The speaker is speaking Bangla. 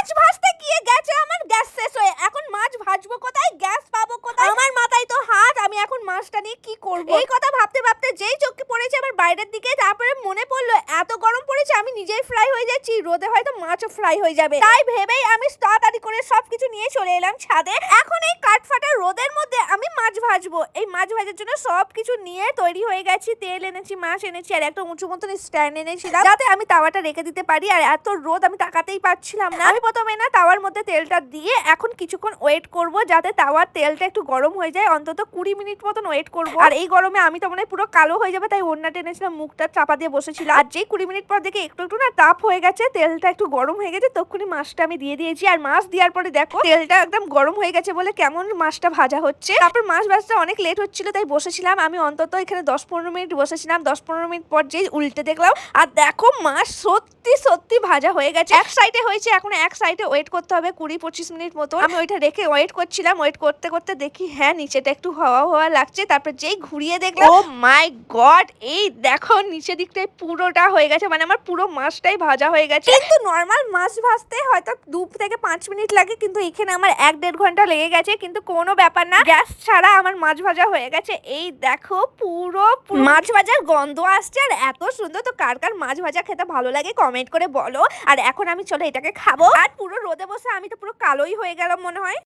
মাছ ভাজতে গিয়ে গেছে আমার গ্যাস শেষ হয়ে। এখন মাছ ভাজবো কোথায়, গ্যাস পাবো কোথায়? আমার মাথায় তো হাত, আমি এখন মাছটা নিয়ে কি করব? এই কথা ভাবতে ভাবতে যেই চোখে পড়েছে আমার বাইরের দিকে, তারপরে মনে পড়লো এত গরম পড়েছে আমি নিজেই ফ্রাই হয়ে যাচ্ছি, রোদে হয়তো মাছও ফ্রাই হয়ে যাবে। তাই ভেবেই আমি তাড়াতাড়ি করে সবকিছু নিয়ে চলে এলাম ছাদে। এখন এই কাঠফাটা রোদের মধ্যে আমি মাছ ভাজবো। এই মাছ ভাজার জন্য সবকিছু নিয়ে তৈরি হয়ে গেছি। তেল এনেছি, মাছ এনেছি, আর একটা উঁচু মতন স্ট্যান্ড এনেছিলাম যাতে আমি তাওয়াটা রেখে দিতে পারি। আর এত রোদ আমি তাকাতেই পারছিলাম না। আমি প্রথমে না তাওয়ার মধ্যে তেলটা দিয়ে এখন কিছুক্ষণ ওয়েট করব যাতে তাওয়ার তেলটা একটু গরম হয়ে যায়, অন্তত 20 মিনিট মতন ওয়েট করব। আর এই গরমে আমি তো মনে হয় পুরো কালো হয়ে যাবে, তাই ওড়না টেনেছিলাম, মুখটা চাপা দিয়ে বসেছিলাম। আর যেই 20 মিনিট পর দেখে একটু একটু না তাপ হয়ে গেছে, তেলটা একটু গরম হয়ে গেছে, তখনই মাছটা আমি দিয়ে দিয়েছি। আর মাছ দেওয়ার পরে দেখো তেলটা একদম গরম হয়ে গেছে বলে কেমন মাছটা ভাজা হচ্ছে। তারপর মাছ ভাজতে অনেক লেট হচ্ছিল, তাই বসেছিলাম আমি অন্তত এখানে 10-15 মিনিট বসেছিলাম। 10-15 মিনিট পর যেই উল্টে দেখলাম, আর দেখো মাছ সত্যি সত্যি ভাজা হয়ে গেছে। এক সাইডে হয়েছে, এখন এক সাইডে ওয়েট করতে হবে 20-25 মিনিট মতো। আমি ওইটা রেখে ওয়েট করছিলাম। ওয়েট করতে করতে দেখি হ্যাঁ নিচেটা একটু হাওয়া হাওয়া লাগছে। তারপর যেই ঘুরিয়ে দেখলাম, ও মাই গড, এই দেখো নিচের দিকটায় পুরোটা হয়ে গেছে, মানে আমার পুরো মাছটাই ভাজা হয়ে গেছে। কিন্তু নর্মাল মাছ ভাজতে হয়তো 2 থেকে 5 মিনিট লাগে, কিন্তু এখানে আমার 1-1.5 ঘন্টা লেগে গেছে। কিন্তু কোনো ব্যাপার না, গ্যাস ছাড়া আমার মাছ ভাজা হয়ে গেছে। এই দেখো পুরো মাছ ভাজার গন্ধ আসছে, আর এত সুন্দর। তো কার কার মাছ ভাজা খেতে ভালো লাগে কমেন্ট করে বলো। আর এখন আমি চলো এটাকে খাবো। আর পুরো রোদে বসে আমি তো পুরো কালোই হয়ে গেলাম মনে হয়।